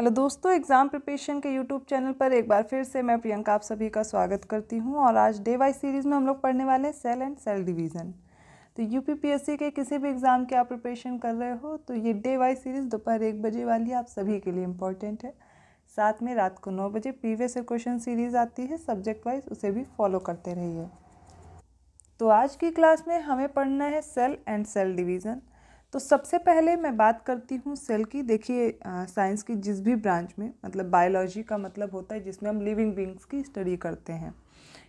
Hello दोस्तों, exam preparation के YouTube channel पर एक बार फिर से मैं प्रियंका आप सभी का स्वागत करती हूं। और आज डे वाइज सीरीज़ में हम लोग पढ़ने वाले हैं सेल एंड सेल डिवीज़न। तो यूपीपीएससी के किसी भी एग्ज़ाम की आप प्रिपरेशन कर रहे हो तो ये डे वाइज सीरीज़ दोपहर 1 बजे वाली आप सभी के लिए इम्पॉर्टेंट है। साथ में रात को 9 बजे प्रीवियस ईयर क्वेश्चन सीरीज़ आती है सब्जेक्ट वाइज, उसे भी फॉलो करते रहिए। तो आज की क्लास में हमें पढ़ना है सेल एंड सेल डिवीज़न। तो सबसे पहले मैं बात करती हूँ सेल की। देखिए, साइंस की जिस भी ब्रांच में, मतलब बायोलॉजी का मतलब होता है जिसमें हम लिविंग बींग्स की स्टडी करते हैं।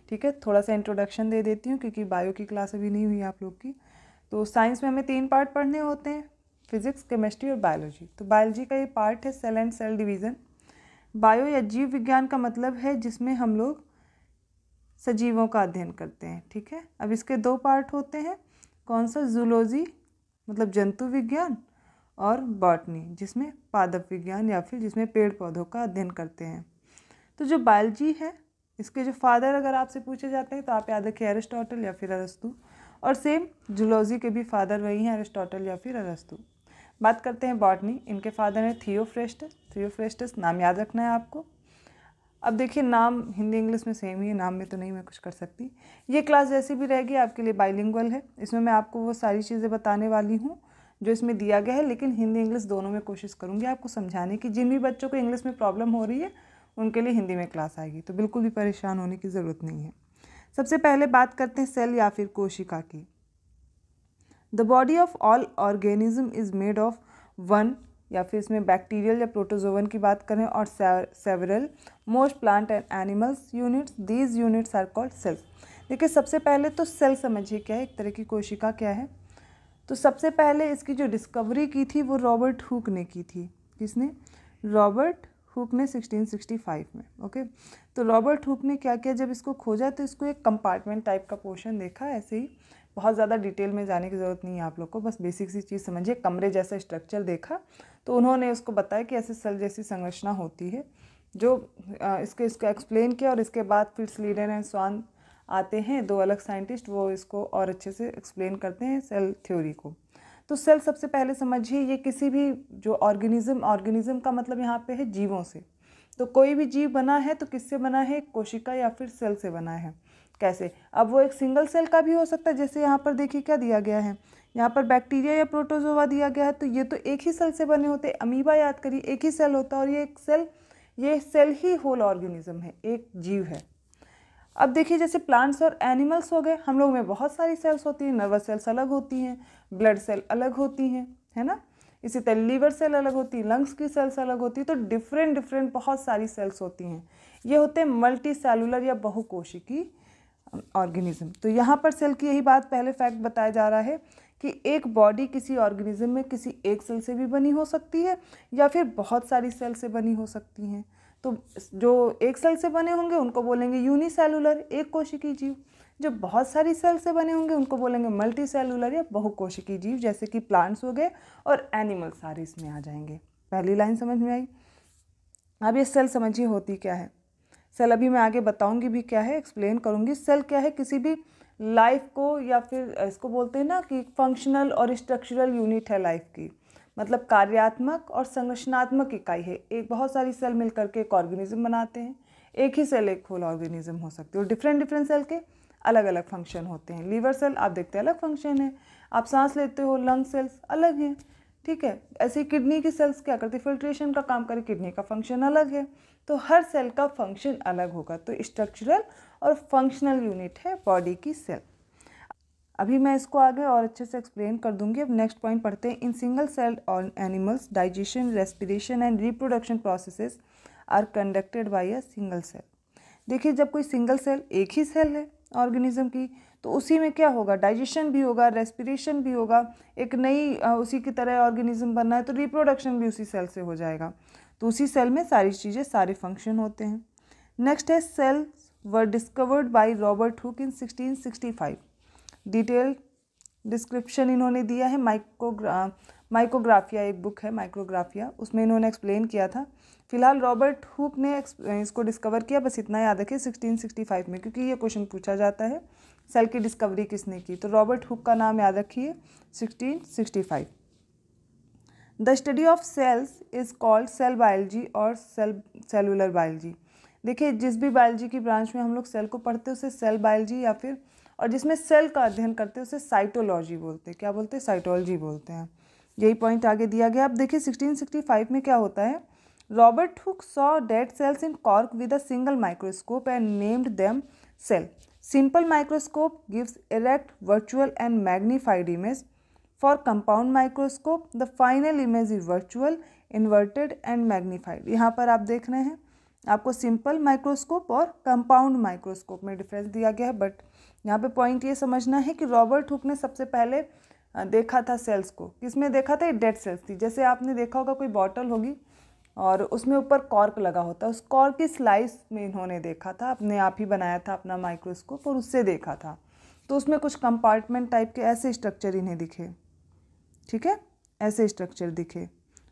ठीक है, थोड़ा सा इंट्रोडक्शन दे देती हूँ क्योंकि बायो की क्लास अभी नहीं हुई आप लोग की। तो साइंस में हमें 3 पार्ट पढ़ने होते हैं, फिजिक्स, केमिस्ट्री और बायोलॉजी। तो बायोलॉजी का ये पार्ट है cell and cell division. Bio या जीव विज्ञान का मतलब है जिसमें हम लोग सजीवों का अध्ययन करते हैं। ठीक है, अब इसके 2 पार्ट होते हैं। कौन सा? जूलॉजी मतलब जंतु विज्ञान, और बॉटनी जिसमें पादप विज्ञान या फिर जिसमें पेड़ पौधों का अध्ययन करते हैं। तो जो बायोलॉजी है, इसके जो फादर अगर आपसे पूछे जाते हैं तो आप याद रखिए अरिस्टोटल या फिर अरस्तु। और सेम जूलॉजी के भी फादर वही हैं, अरिस्टोटल या फिर अरस्तु। बात करते हैं बॉटनी, इनके फादर हैं थियोफ्रेस्टस। थियोफ्रेस्टस नाम याद रखना है आपको। अब देखिए, नाम हिंदी इंग्लिश में सेम ही है, नाम में तो नहीं मैं कुछ कर सकती। ये क्लास जैसी भी रहेगी आपके लिए बाइलिंगुअल है। इसमें मैं आपको वो सारी चीज़ें बताने वाली हूँ जो इसमें दिया गया है, लेकिन हिंदी इंग्लिश दोनों में कोशिश करूँगी आपको समझाने की। जिन भी बच्चों को इंग्लिश में प्रॉब्लम हो रही है उनके लिए हिंदी में क्लास आएगी, तो बिल्कुल भी परेशान होने की ज़रूरत नहीं है। सबसे पहले बात करते हैं सेल या फिर कोशिका की। The body of all organism is made of one, या फिर इसमें बैक्टीरियल या प्रोटोजोवन की बात करें, और several most plant and animals units, these units are called cells. देखिए, सबसे पहले तो सेल समझिए क्या है, एक तरह की कोशिका क्या है। तो सबसे पहले इसकी जो डिस्कवरी की थी वो रॉबर्ट हुक ने की थी। किसने? रॉबर्ट हुक ने 1665 में। ओके, तो रॉबर्ट हुक ने क्या किया, जब इसको खोजा तो इसको एक कंपार्टमेंट टाइप का पोर्शन देखा, ऐसे ही बहुत ज़्यादा डिटेल में जाने की ज़रूरत नहीं है आप लोग को, बस बेसिक सी चीज़ समझिए। कमरे जैसा स्ट्रक्चर देखा तो उन्होंने उसको बताया कि ऐसे सेल जैसी संरचना होती है, जो इसको एक्सप्लेन किया। और इसके बाद फिर स्लीडन एंड स्वान आते हैं, 2 अलग साइंटिस्ट, वो इसको और अच्छे से एक्सप्लेन करते हैं सेल थ्योरी को। तो सेल सबसे पहले समझिए, ये किसी भी जो ऑर्गेनिज्म का मतलब यहाँ पे है जीवों से। तो कोई भी जीव बना है तो किससे बना है? कोशिका या फिर सेल से बना है। कैसे? अब वो एक सिंगल सेल का भी हो सकता है, जैसे यहाँ पर देखिए क्या दिया गया है, यहाँ पर बैक्टीरिया या प्रोटोजोआ दिया गया है, तो ये तो एक ही सेल से बने होते। अमीबा याद करिए, एक ही सेल होता है, और ये सेल ही होल ऑर्गेनिज्म है, एक जीव है। अब देखिए, जैसे प्लांट्स और एनिमल्स हो गए, हम लोग में बहुत सारी सेल्स होती हैं। नर्वस सेल्स अलग होती हैं, ब्लड सेल अलग होती हैं, है ना। इसी तरह लीवर सेल अलग होती है, लंग्स की सेल्स अलग होती है। तो डिफरेंट बहुत सारी सेल्स होती हैं। ये होते हैं मल्टी सेलुलर या बहुकोशिकी ऑर्गेनिज्म। तो यहाँ पर सेल की यही बात पहले फैक्ट बताया जा रहा है कि एक बॉडी किसी ऑर्गेनिज्म में किसी एक सेल से भी बनी हो सकती है या फिर बहुत सारी सेल से बनी हो सकती हैं। तो जो एक सेल से बने होंगे उनको बोलेंगे यूनिसेलुलर, एक कोशिकीय जीव। जो बहुत सारी सेल से बने होंगे उनको बोलेंगे मल्टी सेलुलर या बहुकोशिकीय जीव, जैसे कि प्लांट्स हो गए और एनिमल सारे इसमें आ जाएंगे। पहली लाइन समझ में आई। अब ये सेल समझिए होती क्या है। सेल अभी मैं आगे बताऊंगी भी क्या है, एक्सप्लेन करूंगी। सेल क्या है? किसी भी लाइफ को, या फिर इसको बोलते हैं ना कि फंक्शनल और स्ट्रक्चरल यूनिट है लाइफ की, मतलब कार्यात्मक और संरचनात्मक इकाई है। एक बहुत सारी सेल मिलकर के एक ऑर्गेनिज्म बनाते हैं। एक ही सेल एक होल ऑर्गेनिज्म हो सकती है, और डिफरेंट सेल के अलग अलग फंक्शन होते हैं। लीवर सेल आप देखते हैं अलग फंक्शन है, आप सांस लेते हो, लंग सेल्स अलग हैं। ठीक है, ऐसे किडनी की सेल्स क्या करती है? फिल्ट्रेशन का काम करे, किडनी का फंक्शन अलग है। तो हर सेल का फंक्शन अलग होगा। तो स्ट्रक्चरल और फंक्शनल यूनिट है बॉडी की सेल। अभी मैं इसको आगे और अच्छे से एक्सप्लेन कर दूंगी। अब नेक्स्ट पॉइंट पढ़ते हैं। In single cell animals digestion, respiration and reproduction processes are conducted by a single cell. देखिए, जब कोई सिंगल सेल, एक ही सेल है ऑर्गेनिज्म की, तो उसी में क्या होगा? डाइजेशन भी होगा, रेस्पिरेशन भी होगा। एक नई उसी की तरह ऑर्गेनिज्म बनना है तो रिप्रोडक्शन भी उसी सेल से हो जाएगा। तो उसी सेल में सारी चीज़ें, सारे फंक्शन होते हैं। नेक्स्ट है, cells were discovered by Robert Hooke in 1665। Detail description इन्होंने दिया है। माइक्रोग्राफिया एक बुक है, माइक्रोग्राफिया, उसमें इन्होंने एक्सप्लेन किया था। फिलहाल रॉबर्ट हुक ने इसको डिस्कवर किया, बस इतना याद रखिए 1665 में, क्योंकि ये क्वेश्चन पूछा जाता है सेल की डिस्कवरी किसने की। तो रॉबर्ट हुक का नाम याद रखिए 1665। The study of cells is called cell biology और सेलुलर बायोलॉजी। देखिए, जिस भी बायोलॉजी की ब्रांच में हम लोग सेल को पढ़ते हैं उसे सेल बायोलॉजी या फिर, और जिसमें सेल का अध्ययन करते हैं उसे साइटोलॉजी बोलते हैं। क्या बोलते हैं? साइटोलॉजी बोलते हैं। यही पॉइंट आगे दिया गया। अब देखिए 1665 में क्या होता है, Robert Hooke saw dead cells in cork with a single microscope and named them cell. Simple microscope gives erect, virtual and magnified image. For compound microscope, the final image is virtual, inverted and magnified। यहाँ पर आप देख रहे हैं, आपको simple microscope और compound microscope में difference दिया गया है। बट यहाँ पे पॉइंट ये समझना है कि रॉबर्ट हुक ने सबसे पहले देखा था सेल्स को। किसमें देखा था? ये डेड सेल्स थी। जैसे आपने देखा होगा कोई बॉटल होगी और उसमें ऊपर कॉर्क लगा होता है, उस कॉर्क की स्लाइस में इन्होंने देखा था, अपने आप ही बनाया था अपना माइक्रोस्कोप और उससे देखा था। तो उसमें कुछ कंपार्टमेंट टाइप के ऐसे स्ट्रक्चर इन्हें दिखे, ठीक है, ऐसे स्ट्रक्चर दिखे,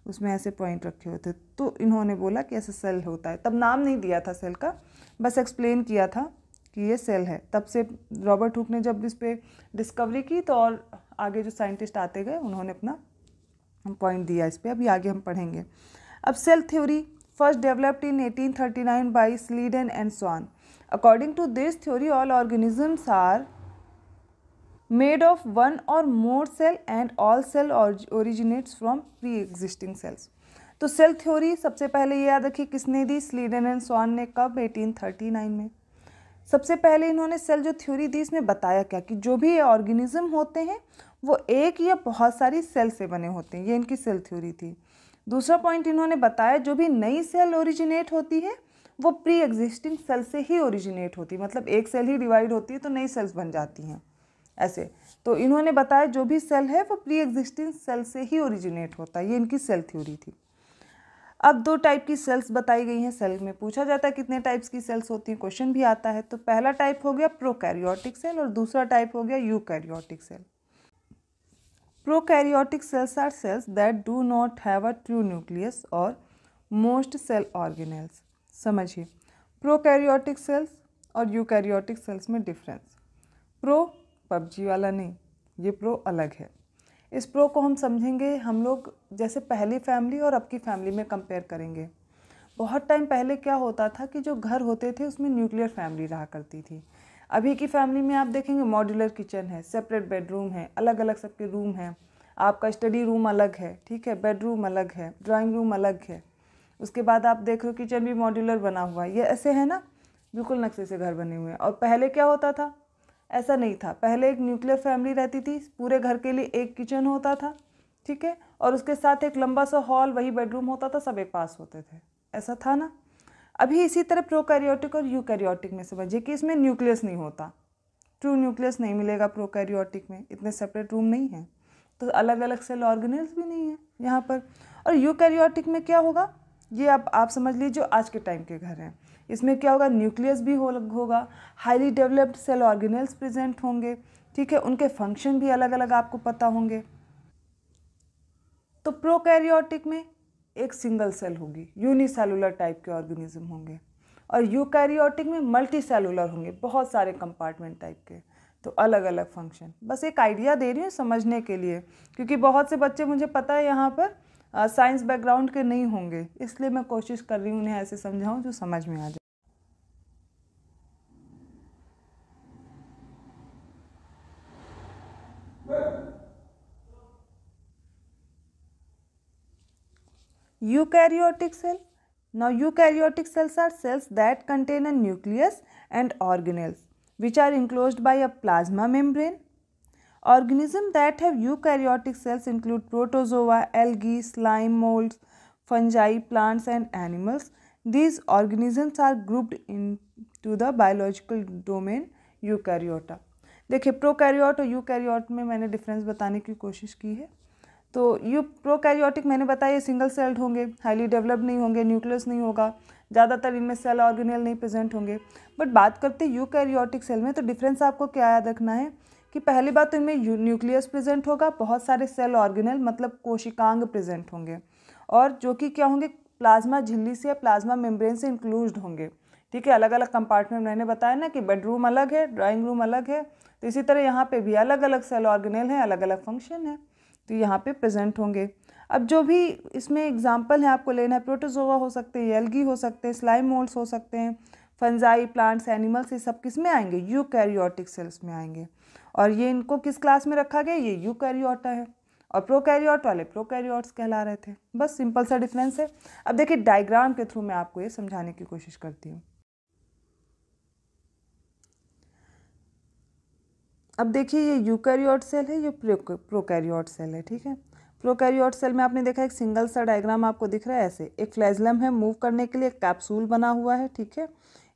उसमें ऐसे पॉइंट रखे होते, तो इन्होंने बोला कि ऐसा सेल होता है। तब नाम नहीं दिया था सेल का, बस एक्सप्लेन किया था कि ये सेल है। तब से रॉबर्ट हुक ने जब इस पर डिस्कवरी की तो और आगे जो साइंटिस्ट आते गए उन्होंने अपना पॉइंट दिया इस पर। अभी आगे हम पढ़ेंगे। अब cell theory first developed in 1839 by Schleiden and Schwann. According to this theory all organisms are made of one or more cell and all cell originates from pre-existing cells। तो सेल थ्योरी सबसे पहले ये याद रखिए किसने दी? स्लीडन and स्वान ने। कब? 1839 में। सबसे पहले इन्होंने सेल जो थ्योरी दी इसमें बताया क्या कि जो भी ऑर्गेनिज्म होते हैं वो एक या बहुत सारी सेल से बने होते हैं, ये इनकी सेल थ्योरी थी। दूसरा पॉइंट इन्होंने बताया जो भी नई सेल ओरिजिनेट होती है वो प्री एग्जिस्टिंग सेल से ही ओरिजिनेट होती है, मतलब एक सेल ही डिवाइड होती है तो नई सेल्स बन जाती हैं ऐसे। तो इन्होंने बताया जो भी सेल है वो प्री एग्जिस्टिंग सेल से ही ओरिजिनेट होता है, ये इनकी सेल थ्योरी थी। अब दो टाइप की सेल्स बताई गई हैं। सेल में पूछा जाता है कितने टाइप्स की सेल्स होती हैं, क्वेश्चन भी आता है। तो पहला टाइप हो गया प्रोकैरियोटिक सेल और दूसरा टाइप हो गया eukaryotic cell. Prokaryotic cells are cells that do not have a true nucleus और मोस्ट सेल ऑर्गेनेल्स। समझिए, प्रोकैरियोटिक सेल्स और यूकैरियोटिक सेल्स में डिफरेंस। प्रो पबजी वाला नहीं, ये प्रो अलग है। इस प्रो को हम समझेंगे हम लोग जैसे पहली फैमिली और अब की फैमिली में कंपेयर करेंगे। बहुत टाइम पहले क्या होता था कि जो घर होते थे उसमें न्यूक्लियर फैमिली रहा करती थी। अभी की फैमिली में आप देखेंगे मॉड्यूलर किचन है, सेपरेट बेडरूम है, अलग अलग सबके रूम हैं। आपका स्टडी रूम अलग है, ठीक है, बेडरूम अलग है, ड्राइंग रूम अलग है। उसके बाद आप देख रहे हो किचन भी मॉड्यूलर बना हुआ है। ये ऐसे है ना, बिल्कुल नक्शे से घर बने हुए हैं। और पहले क्या होता था? ऐसा नहीं था। पहले एक न्यूक्लियर फैमिली रहती थी, पूरे घर के लिए एक किचन होता था, ठीक है, और उसके साथ एक लंबा सा हॉल, वही बेडरूम होता था, सब एक पास होते थे। ऐसा था ना। अभी इसी तरह प्रोकैरियोटिक और यूकैरियोटिक में समझिए कि इसमें न्यूक्लियस नहीं होता, ट्रू न्यूक्लियस नहीं मिलेगा प्रोकैरियोटिक में, इतने सेपरेट रूम नहीं है, तो अलग अलग सेल ऑर्गेनेल्स भी नहीं है यहाँ पर। और यूकैरियोटिक में क्या होगा, ये आप समझ लीजिए जो आज के टाइम के घर हैं, इसमें क्या होगा, न्यूक्लियस भी होगा, highly developed cell organelles present होंगे, ठीक है, उनके फंक्शन भी अलग अलग आपको पता होंगे। तो प्रोकैरियोटिक में एक सिंगल सेल होगी, यूनिसेलुलर टाइप के ऑर्गेनिज्म होंगे, और यूकैरियोटिक में मल्टी सेलुलर होंगे, बहुत सारे कंपार्टमेंट टाइप के, तो अलग अलग फंक्शन। बस एक आइडिया दे रही हूँ समझने के लिए, क्योंकि बहुत से बच्चे मुझे पता है यहाँ पर साइंस बैकग्राउंड के नहीं होंगे, इसलिए मैं कोशिश कर रही हूँ उन्हें ऐसे समझाऊँ जो समझ में आ जाए। Eukaryotic cell. Now eukaryotic cells are cells that contain a nucleus and organelles which are enclosed by a plasma membrane. Organisms that have eukaryotic cells include protozoa, algae, slime molds, fungi, plants and animals. These organisms are grouped into the biological domain eukaryota. देखिए prokaryote और eukaryote में मैंने difference बताने की कोशिश की है। तो प्रोकैरियोटिक मैंने बताया सिंगल सेल्ड होंगे, हाईली डेवलप्ड नहीं होंगे, न्यूक्लियस नहीं होगा, ज़्यादातर इनमें सेल ऑर्गेनेल नहीं प्रेजेंट होंगे। बट बात करते हैं यूकैरियोटिक सेल में, तो डिफरेंस आपको क्या याद रखना है कि पहली बात तो इनमें न्यूक्लियस प्रेजेंट होगा, बहुत सारे सेल ऑर्गेनेल मतलब कोशिकांग प्रेजेंट होंगे, और जो कि क्या होंगे, प्लाज्मा झिल्ली से या प्लाज्मा मेम्ब्रेन से इंक्लूज्ड होंगे, ठीक है। अलग अलग कंपार्टमेंट मैंने बताया ना कि बेडरूम अलग है, ड्राइंग रूम अलग है, तो इसी तरह यहाँ पे भी अलग अलग सेल ऑर्गेनेल हैं, अलग अलग फंक्शन है, तो यहाँ पे प्रेजेंट होंगे। अब जो भी इसमें एग्जाम्पल है आपको लेना है, प्रोटोजोआ हो सकते हैं, एल्गी हो सकते हैं, स्लाइम मोल्ड्स हो सकते हैं, फंजाई, प्लांट्स, एनिमल्स, ये सब किस में आएंगे? यूकैरियोटिक सेल्स में आएंगे। और ये इनको किस क्लास में रखा गया? ये यूकैरियोटा है, और प्रोकैरियोट वाले प्रोकैरियोट्स कहला रहे थे। बस सिंपल सा डिफरेंस है। अब देखिए डायग्राम के थ्रू मैं आपको ये समझाने की कोशिश करती हूँ। अब देखिए ये यूकैरियोट सेल है, ये प्रोकैरियोट सेल है, ठीक है। प्रोकैरियोट सेल में आपने देखा एक सिंगल सा डायग्राम आपको दिख रहा है ऐसे, एक फ्लैजलम है, मूव करने के लिए एक कैप्सूल बना हुआ है, ठीक है।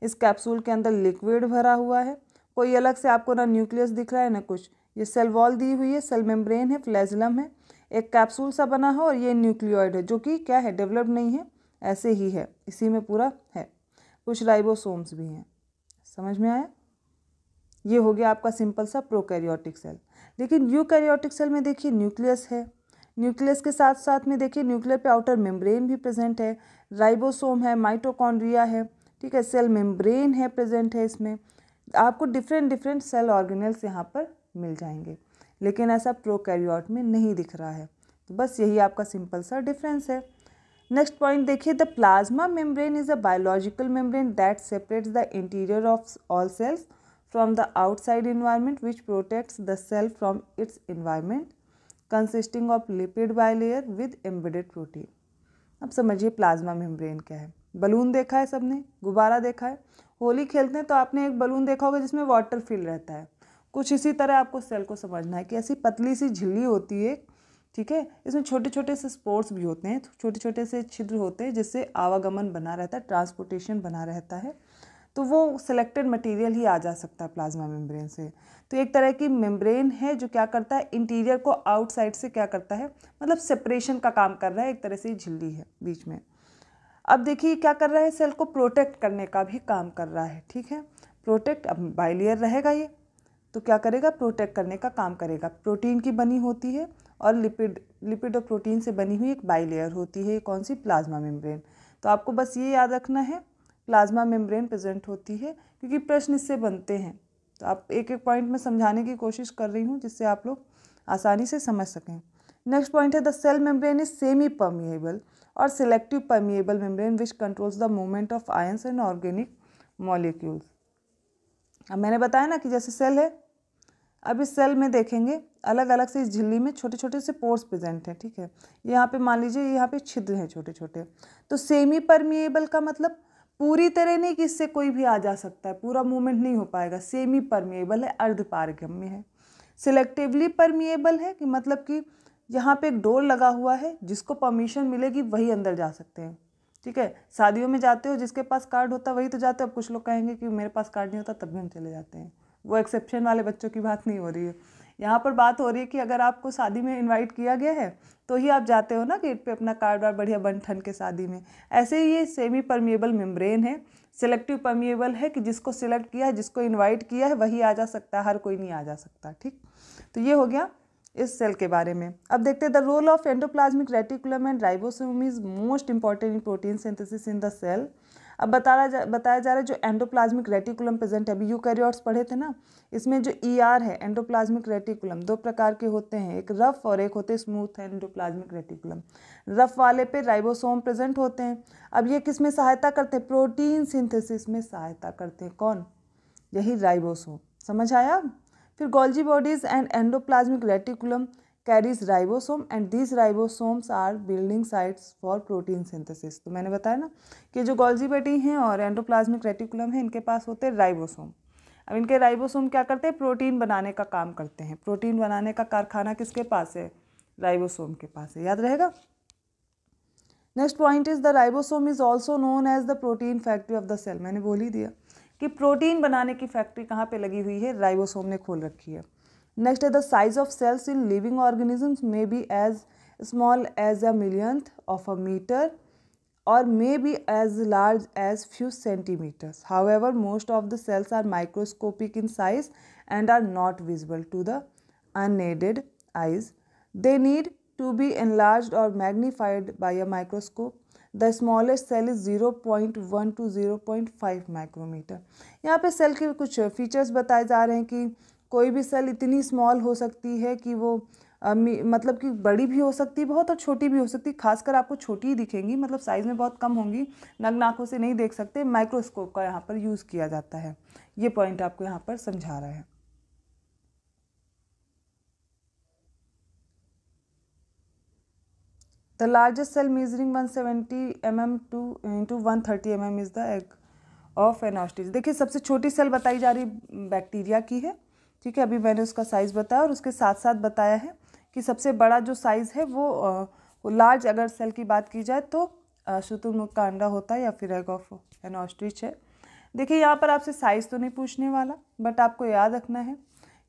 इस कैप्सूल के अंदर लिक्विड भरा हुआ है, कोई अलग से आपको ना न्यूक्लियस दिख रहा है ना कुछ। ये सेल वॉल दी हुई है, सेल मेम्ब्रेन है, फ्लैजलम है, एक कैप्सूल सा बना है, और ये न्यूक्लियोइड है जो कि क्या है, डेवलप्ड नहीं है, ऐसे ही है, इसी में पूरा है। कुछ राइबोसोम्स भी हैं। समझ में आया? ये हो गया आपका सिंपल सा प्रोकैरियोटिक सेल। लेकिन यूकैरियोटिक सेल में देखिए न्यूक्लियस है, न्यूक्लियस के साथ साथ में देखिए न्यूक्लियर पे आउटर मेम्ब्रेन भी प्रेजेंट है, राइबोसोम है, माइटोकॉन्ड्रिया है, ठीक है, सेल मेम्ब्रेन है प्रेजेंट है इसमें। आपको डिफरेंट डिफरेंट सेल ऑर्गेनेल्स यहाँ पर मिल जाएंगे, लेकिन ऐसा प्रोकैरियोट में नहीं दिख रहा है। तो बस यही आपका सिंपल सा डिफरेंस है। नेक्स्ट पॉइंट देखिए, the plasma membrane is a biological membrane that separates the interior of all cells from the outside environment, which protects the cell from its environment, consisting of lipid bilayer with embedded protein। अब समझिए plasma membrane क्या है। Balloon देखा है सबने, गुब्बारा देखा है, होली खेलते हैं तो आपने एक बलून देखा होगा जिसमें वाटर फिल रहता है। कुछ इसी तरह आपको सेल को समझना है कि ऐसी पतली सी झिल्ली होती है, ठीक है, इसमें छोटे छोटे से स्पोर्स भी होते हैं, छोटे छोटे से छिद्र होते हैं जिससे आवागमन बना रहता है, ट्रांसपोर्टेशन बना रहता है। तो वो सिलेक्टेड मटेरियल ही आ जा सकता है प्लाज्मा मेम्ब्रेन से। तो एक तरह की मेम्ब्रेन है जो क्या करता है, इंटीरियर को आउटसाइड से क्या करता है, मतलब सेपरेशन का काम कर रहा है, एक तरह से झिल्ली है बीच में। अब देखिए क्या कर रहा है, सेल को प्रोटेक्ट करने का भी काम कर रहा है, ठीक है। प्रोटेक्ट, अब बाइलेयर रहेगा ये, तो क्या करेगा, प्रोटेक्ट करने का काम करेगा। प्रोटीन की बनी होती है और लिपिड और प्रोटीन से बनी हुई एक बाइलेयर होती है, कौन सी, प्लाज्मा मेम्ब्रेन। तो आपको बस ये याद रखना है, प्लाज्मा मेम्ब्रेन प्रेजेंट होती है, क्योंकि प्रश्न इससे बनते हैं। तो आप एक एक पॉइंट में समझाने की कोशिश कर रही हूँ जिससे आप लोग आसानी से समझ सकें। नेक्स्ट पॉइंट है, the cell membrane is semi permeable और selective permeable membrane which controls the movement of ions and organic molecules. अब मैंने बताया ना कि जैसे सेल है, अब इस सेल में देखेंगे अलग अलग से इस झिल्ली में छोटे छोटे से पोर्स प्रेजेंट हैं, ठीक है। यहाँ पे मान लीजिए यहाँ पे छिद्र हैं छोटे छोटे। तो सेमी परमिएबल का मतलब पूरी तरह नहीं कि इससे कोई भी आ जा सकता है, पूरा मूवमेंट नहीं हो पाएगा। सेमी परमिएबल है, अर्धपारगम्य है। सिलेक्टिवली परमिएबल है कि मतलब कि यहाँ पे एक डोर लगा हुआ है, जिसको परमिशन मिलेगी वही अंदर जा सकते हैं, ठीक है। शादियों में जाते हो, जिसके पास कार्ड होता है वही तो जाते हो। अब कुछ लोग कहेंगे कि मेरे पास कार्ड नहीं होता तब भी हम चले जाते हैं, वो एक्सेप्शन वाले बच्चों की बात नहीं हो रही है। यहाँ पर बात हो रही है कि अगर आपको शादी में इनवाइट किया गया है तो ही आप जाते हो ना गेट पे अपना कार्ड वार्ड बढ़िया बन ठन के शादी में। ऐसे ही ये सेमी परमिएबल मेम्ब्रेन है। सिलेक्टिव परमिएबल है कि जिसको सिलेक्ट किया है, जिसको इन्वाइट किया है वही आ जा सकता है, हर कोई नहीं आ जा सकता, ठीक। तो ये हो गया इस सेल के बारे में। अब देखते हैं, the role of endoplasmic reticulum and ribosome is most important in protein synthesis in the cell. अब बताया जा रहा है जो एंडोप्लाज्मिक रेटिकुलम प्रेजेंट है, अभी यूकैरियोट्स पढ़े थे ना, इसमें जो ER है एंडोप्लाज्मिक रेटिकुलम, दो प्रकार के होते हैं, एक रफ और एक होते हैं स्मूथ एंडोप्लाज्मिक रेटिकुलम। रफ वाले पे राइबोसोम प्रेजेंट होते हैं। अब ये किस में सहायता करते हैं, प्रोटीन सिंथेसिस में सहायता करते हैं। कौन, यही राइबोसोम। समझ आया? फिर Golgi bodies and endoplasmic reticulum carries ribosome and these ribosomes are building sites for protein synthesis. तो मैंने बताया ना कि जो गोल्जी बॉडी हैं और एंडोप्लाज्मिक रेटिकुलम है, इनके पास होते हैं राइबोसोम। अब इनके राइबोसोम क्या करते हैं, प्रोटीन बनाने का काम करते हैं। प्रोटीन बनाने का कारखाना किसके पास है, राइबोसोम के पास है, याद रहेगा। Next point is the ribosome is also known as the protein factory of the cell. मैंने बोल ही दिया कि प्रोटीन बनाने की फैक्ट्री कहाँ पे लगी हुई है, राइबोसोम ने खोल रखी है। नेक्स्ट है, the size of cells in living organisms may be as small as a millionth of a metre or may be as large as few centimeters. However, most of the cells are microscopic in size and are not visible to the unaided eyes. They need to be enlarged or magnified by a microscope. The smallest cell is 0.1 to 0.5 micrometer. यहाँ पे cell के कुछ features बताए जा रहे हैं कि कोई भी सेल इतनी स्मॉल हो सकती है कि वो मतलब कि बड़ी भी हो सकती है बहुत और छोटी भी हो सकती है। खासकर आपको छोटी ही दिखेंगी, मतलब साइज़ में बहुत कम होंगी, नग्न आँखों से नहीं देख सकते। माइक्रोस्कोप का यहाँ पर यूज़ किया जाता है। ये पॉइंट आपको यहाँ पर समझा रहा है। The largest cell measuring 170 mm to into 130 mm is the egg of an ostrich। देखिए सबसे छोटी सेल बताई जा रही बैक्टीरिया की है, ठीक है। अभी मैंने उसका साइज़ बताया और उसके साथ साथ बताया है कि सबसे बड़ा जो साइज़ है वो लार्ज अगर सेल की बात की जाए तो शुतुरमुर्ग का अंडा होता है या फिर एग ऑफ एन ऑस्ट्रिच है। देखिए यहाँ पर आपसे साइज़ तो नहीं पूछने वाला, बट आपको याद रखना है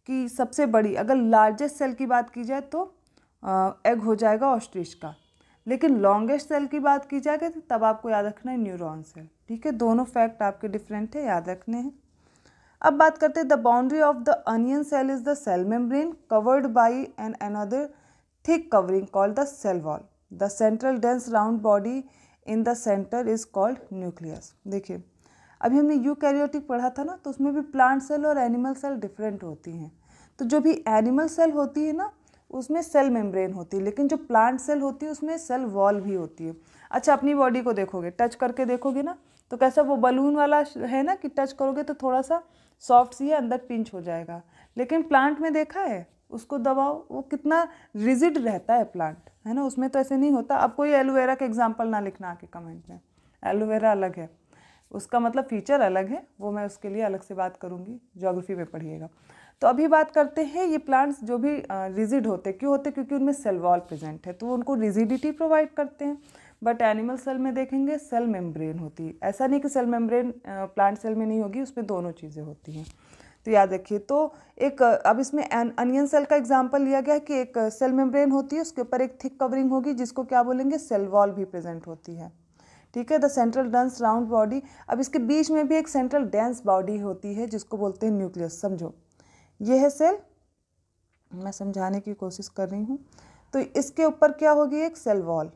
कि सबसे बड़ी अगर लार्जेस्ट सेल की बात की जाए तो एग हो जाएगा ऑस्ट्रिच का, लेकिन लॉन्गेस्ट सेल की बात की जाएगी तो तब आपको याद रखना है न्यूरॉन सेल, ठीक है। दोनों फैक्ट आपके डिफरेंट है, याद रखने हैं। अब बात करते हैं the boundary of the onion cell is the cell membrane covered by an another thick covering called the cell wall. The central dense round body in the centre is called nucleus. देखिए अभी हमने eukaryotic पढ़ा था ना, तो उसमें भी plant cell और एनिमल सेल डिफरेंट होती हैं। तो जो भी एनिमल सेल होती है ना उसमें सेल मेम्ब्रेन होती है, लेकिन जो प्लांट सेल होती है उसमें सेल वॉल भी होती है। अच्छा अपनी बॉडी को देखोगे, टच करके देखोगे ना, तो कैसा वो बलून वाला है ना कि टच करोगे तो थोड़ा सा सॉफ्ट सी है, अंदर पिंच हो जाएगा। लेकिन प्लांट में देखा है, उसको दबाओ वो कितना रिजिड रहता है प्लांट, है ना। उसमें तो ऐसे नहीं होता। अब कोई एलोवेरा का एग्जाम्पल ना लिखना आके कमेंट में, एलोवेरा अलग है, उसका मतलब फीचर अलग है, वो मैं उसके लिए अलग से बात करूँगी, ज्योग्राफी में पढ़िएगा। तो अभी बात करते हैं ये प्लांट्स जो भी रिजिड होते क्यों होते, क्योंकि उनमें सेल वॉल प्रेजेंट है तो उनको रिजिडिटी प्रोवाइड करते हैं। बट एनिमल सेल में देखेंगे सेल मेम्ब्रेन होती है। ऐसा नहीं कि सेल मेम्ब्रेन प्लांट सेल में नहीं होगी, उसमें दोनों चीज़ें होती हैं, तो याद रखिए। तो एक अब इसमें अनियन सेल का एग्जाम्पल लिया गया कि एक सेल मेम्ब्रेन होती है, उसके ऊपर एक थिक कवरिंग होगी जिसको क्या बोलेंगे, सेल वॉल भी प्रेजेंट होती है, ठीक है। The central dense round body, अब इसके बीच में भी एक सेंट्रल डेंस बॉडी होती है जिसको बोलते हैं न्यूक्लियस। समझो ये है सेल, मैं समझाने की कोशिश कर रही हूँ। तो इसके ऊपर क्या होगी, एक सेल वॉल।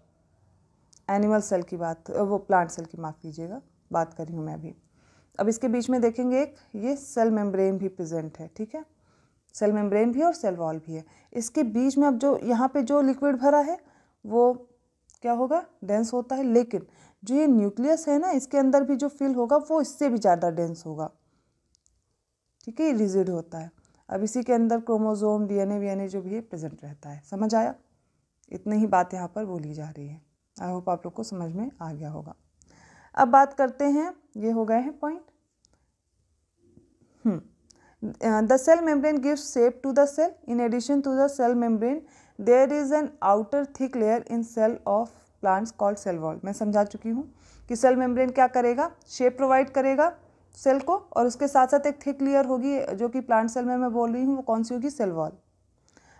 एनिमल सेल की बात, वो प्लांट सेल की माफ़ कीजिएगा, बात कर रही हूँ मैं अभी। अब इसके बीच में देखेंगे एक ये सेल मेम्ब्रेन भी प्रेजेंट है, ठीक है। सेल मेम्ब्रेन भी और सेल वॉल भी है। इसके बीच में अब जो यहाँ पे जो लिक्विड भरा है वो क्या होगा, डेंस होता है। लेकिन जो ये न्यूक्लियस है ना, इसके अंदर भी जो फिल होगा वो इससे भी ज़्यादा डेंस होगा, ठीक है, रिजिड होता है। अब इसी के अंदर क्रोमोसोम डीएनए वीएनए जो भी है प्रेजेंट रहता है। समझ आया, इतनी ही बात यहाँ पर बोली जा रही है। आई होप आप लोग को समझ में आ गया होगा। अब बात करते हैं, ये हो गए हैं point. The cell membrane gives shape to the cell. In addition to the cell membrane there is an outer thick layer in cell of plants called cell wall. मैं समझा चुकी हूँ कि सेल मेम्ब्रेन क्या करेगा, शेप प्रोवाइड करेगा cell को, और उसके साथ साथ एक थिक लेयर होगी जो कि प्लांट सेल में मैं बोल रही हूँ, वो कौन सी होगी, सेल वॉल।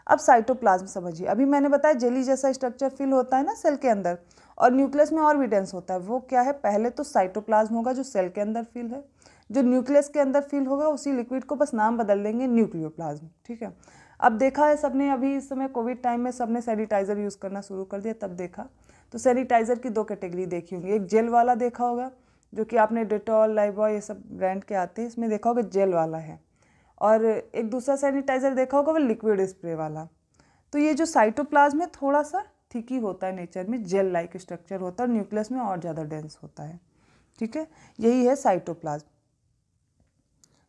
अब साइटोप्लाज्म समझिए, अभी मैंने बताया जेली जैसा स्ट्रक्चर फिल होता है ना सेल के अंदर, और न्यूक्लियस में और भी डेंस होता है। वो क्या है, पहले तो साइटोप्लाज्म होगा जो सेल के अंदर फिल है, जो न्यूक्लियस के अंदर फिल होगा उसी लिक्विड को बस नाम बदल देंगे न्यूक्लियोप्लाज्म, ठीक है। अब देखा है सबने, अभी इस समय कोविड टाइम में सबने सैनिटाइज़र यूज़ करना शुरू कर दिया, तब देखा तो सैनिटाइज़र की दो कैटेगरी देखी होंगी। एक जेल वाला देखा होगा, जो कि आपने डेटॉल लाइफबॉय ये सब ब्रांड के आते हैं, इसमें देखा होगा जेल वाला है, और एक दूसरा सैनिटाइज़र देखा होगा वो लिक्विड स्प्रे वाला। तो ये जो साइटोप्लाज्म है थोड़ा सा थिकी होता है नेचर में, जेल लाइक स्ट्रक्चर होता है, और न्यूक्लियस में और ज़्यादा डेंस होता है, ठीक है। यही है साइटोप्लाज्म।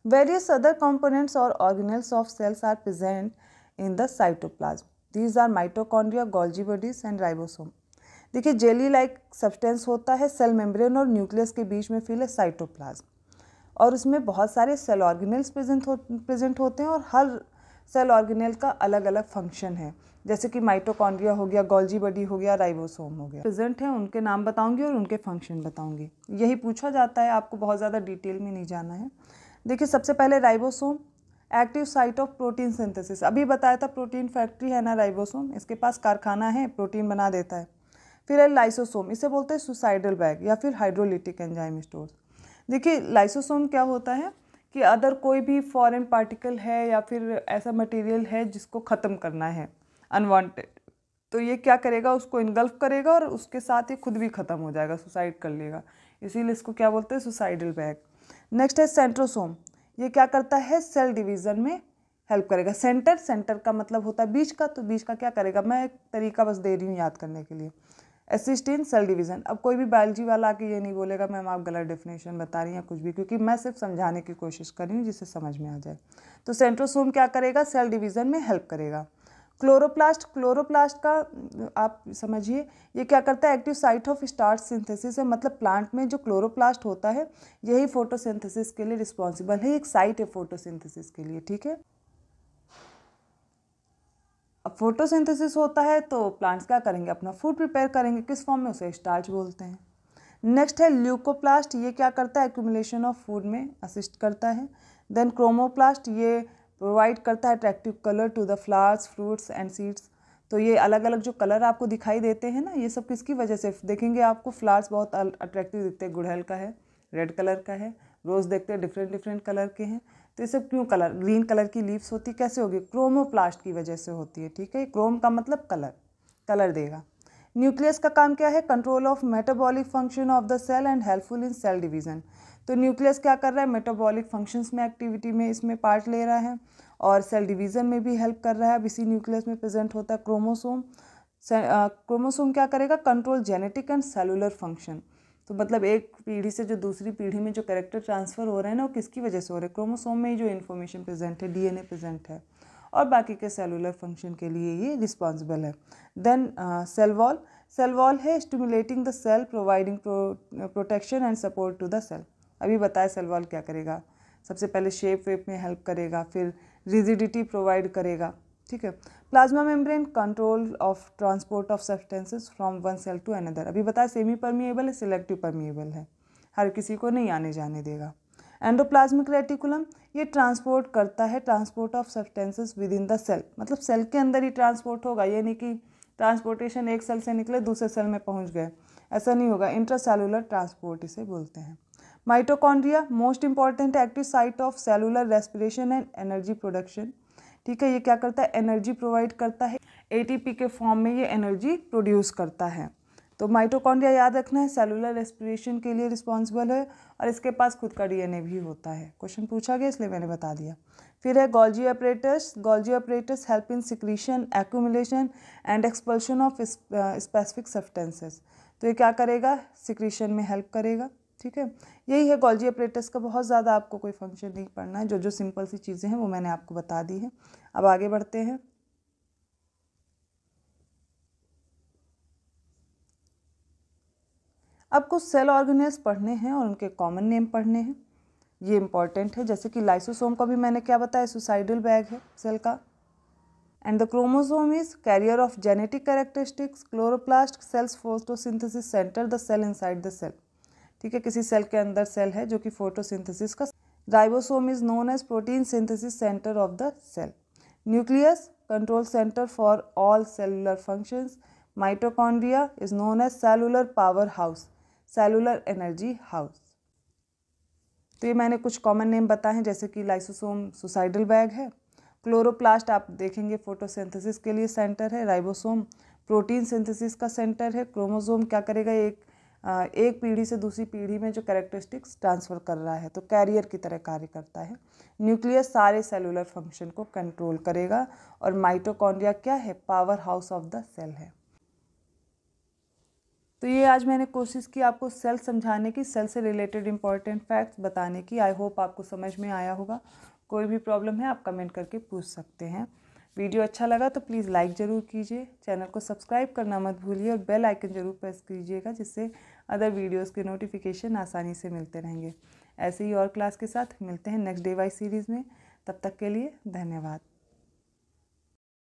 वेरियस अदर कंपोनेंट्स और organelles of cells are present in the cytoplasm. These are mitochondria, Golgi bodies and ribosome. देखिए जेली लाइक सब्सटेंस होता है सेल मेम्ब्रेन और न्यूक्लियस के बीच में फिल है साइटोप्लाज्म, और उसमें बहुत सारे सेल ऑर्गेनेल्स प्रेजेंट होते हैं, और हर सेल ऑर्गेनेल का अलग अलग फंक्शन है, जैसे कि माइटोकॉन्ड्रिया हो गया, गोल्जी बॉडी हो गया, राइबोसोम हो गया, प्रेजेंट है, उनके नाम बताऊंगी और उनके फंक्शन बताऊंगी। यही पूछा जाता है, आपको बहुत ज़्यादा डिटेल में नहीं जाना है। देखिए सबसे पहले ribosome, active site of protein synthesis. अभी बताया था प्रोटीन फैक्ट्री है ना राइबोसोम, इसके पास कारखाना है, प्रोटीन बना देता है। फिर है लाइसोसोम, इसे बोलते हैं सुसाइडल बैग या फिर हाइड्रोलिटिक एंजाइम स्टोर्स। देखिए लाइसोसोम क्या होता है कि अदर कोई भी फॉरेन पार्टिकल है या फिर ऐसा मटेरियल है जिसको ख़त्म करना है अनवांटेड, तो ये क्या करेगा, उसको इनगल्फ करेगा और उसके साथ ही खुद भी ख़त्म हो जाएगा, सुसाइड कर लेगा, इसीलिए इसको क्या बोलते हैं, सुसाइडल बैग। नेक्स्ट है सेंट्रोसोम, ये क्या करता है, सेल डिवीज़न में हेल्प करेगा। सेंटर, सेंटर का मतलब होता है बीच का, तो बीच का क्या करेगा, मैं एक तरीका बस दे रही हूँ याद करने के लिए। Assist in cell division. अब कोई भी बायोलॉजी वाला आके ये नहीं बोलेगा मैम आप गलत डेफिनेशन बता रही हैं कुछ भी, क्योंकि मैं सिर्फ समझाने की कोशिश कर रही हूँ जिससे समझ में आ जाए। तो सेंट्रोसोम क्या करेगा, सेल डिवीज़न में हेल्प करेगा। क्लोरोप्लास्ट, क्लोरोप्लास्ट का आप समझिए ये क्या करता है, active site of starch synthesis है, मतलब प्लांट में जो क्लोरोप्लास्ट होता है यही फोटोसिंथेसिस के लिए रिस्पॉन्सिबल है, एक साइट है फोटोसिंथेसिस के लिए, ठीक है। अब फोटोसिंथेसिस होता है तो प्लांट्स क्या करेंगे, अपना फूड प्रिपेयर करेंगे, किस फॉर्म में, उसे स्टार्च बोलते हैं। नेक्स्ट है ल्यूकोप्लास्ट, ये क्या करता है, एक्यूमुलेशन ऑफ फूड में असिस्ट करता है। देन क्रोमोप्लास्ट, ये प्रोवाइड करता है attractive colour to the flowers, fruits and seeds. तो ये अलग अलग जो कलर आपको दिखाई देते हैं ना, ये सब किसकी वजह से, देखेंगे आपको फ्लावर्स बहुत अट्रैक्टिव दिखते हैं, गुड़हल का है, रेड कलर का है, रोज़ देखते हैं डिफरेंट डिफरेंट कलर के हैं। तो ये सब क्यों, कलर, ग्रीन कलर की लीव्स होती कैसे होगी, क्रोमोप्लास्ट की वजह से होती है, ठीक है। क्रोम का मतलब कलर, कलर देगा। न्यूक्लियस का काम क्या है, control of metabolic function of the cell and helpful in cell division. तो न्यूक्लियस क्या कर रहा है, मेटाबॉलिक फंक्शंस में, एक्टिविटी में इसमें पार्ट ले रहा है और सेल डिवीजन में भी हेल्प कर रहा है। अब इसी न्यूक्लियस में प्रेजेंट होता है क्रोमोसोम। क्रोमोसोम क्या करेगा, control genetic and cellular function. तो मतलब एक पीढ़ी से जो दूसरी पीढ़ी में जो कैरेक्टर ट्रांसफ़र हो रहे हैं ना, वो किसकी वजह से हो रहे हैं, क्रोमोसोम में ही जो इन्फॉर्मेशन प्रेजेंट है, डीएनए प्रेजेंट है, और बाकी के सेलुलर फंक्शन के लिए ये रिस्पॉन्सिबल है। Then cell wall, cell wall है stimulating the cell, providing protection and support to the cell. अभी बताया सेल वॉल क्या करेगा, सबसे पहले शेप वेप में हेल्प करेगा, फिर रिजिडिटी प्रोवाइड करेगा, ठीक है। Plasma membrane, control of transport of substances from one cell to another. अभी बताया सेमी परमिएबल है, सिलेक्टिव परमिएबल है, हर किसी को नहीं आने जाने देगा। एंडोप्लाज्मिक रेटिकुलम, ये ट्रांसपोर्ट करता है, transport of substances within the cell, मतलब सेल के अंदर ही ट्रांसपोर्ट होगा, ये नहीं कि ट्रांसपोर्टेशन एक सेल से निकले दूसरे सेल में पहुंच गए, ऐसा नहीं होगा। इंट्रासेलुलर ट्रांसपोर्ट इसे बोलते हैं। Mitochondria, most important active site of cellular respiration and energy production, ठीक है। ये क्या करता है, एनर्जी प्रोवाइड करता है, एटीपी के फॉर्म में ये एनर्जी प्रोड्यूस करता है। तो माइटोकॉन्ड्रिया याद रखना है, सेलुलर रेस्पिरेशन के लिए रिस्पॉन्सिबल है और इसके पास खुद का डीएनए भी होता है, क्वेश्चन पूछा गया इसलिए मैंने बता दिया। फिर है Golgi apparatus, Golgi apparatus help in secretion, accumulation and expulsion of specific substances. तो ये क्या करेगा, सिक्रीशन में हेल्प करेगा, ठीक है। यही है गोल्जी अपरेटस का, बहुत ज़्यादा आपको कोई फंक्शन नहीं पढ़ना है, जो जो सिंपल सी चीज़ें हैं वो मैंने आपको बता दी हैं। अब आगे बढ़ते हैं। अब कुछ सेल ऑर्गेनेल्स पढ़ने हैं और उनके कॉमन नेम पढ़ने हैं, ये इंपॉर्टेंट है। जैसे कि लाइसोसोम का भी मैंने क्या बताया, सुसाइडल बैग है सेल का। And the chromosome is carrier of genetic characteristics, chloroplast cells photosynthesis centre the cell inside the cell, ठीक है। किसी सेल के अंदर सेल है जो कि फोटोसिंथेसिस का। Ribosome is known as protein synthesis centre of the cell. Nucleus control centre for all cellular functions. Mitochondria is known as cellular powerhouse, cellular energy house. तो ये मैंने कुछ कॉमन नेम बताए हैं, जैसे कि लाइसोसोम सुसाइडल बैग है, chloroplast आप देखेंगे फोटोसिंथेसिस के लिए सेंटर है, राइबोसोम प्रोटीन सिंथेसिस का सेंटर है, क्रोमोसोम क्या करेगा, एक पीढ़ी से दूसरी पीढ़ी में जो कैरेक्टरिस्टिक्स ट्रांसफ़र कर रहा है, तो कैरियर की तरह कार्य करता है। न्यूक्लियस सारे सेलुलर फंक्शन को कंट्रोल करेगा और माइटोकॉन्ड्रिया क्या है, powerhouse of the cell है। तो ये आज मैंने कोशिश की आपको सेल समझाने की, सेल से रिलेटेड इंपॉर्टेंट फैक्ट्स बताने की। आई होप आपको समझ में आया होगा। कोई भी प्रॉब्लम है आप कमेंट करके पूछ सकते हैं। वीडियो अच्छा लगा तो प्लीज़ लाइक ज़रूर कीजिए, चैनल को सब्सक्राइब करना मत भूलिए और बेल आइकन ज़रूर प्रेस कीजिएगा, जिससे अदर वीडियोस के नोटिफिकेशन आसानी से मिलते रहेंगे। ऐसे ही और क्लास के साथ मिलते हैं नेक्स्ट डे वाइज सीरीज़ में। तब तक के लिए धन्यवाद।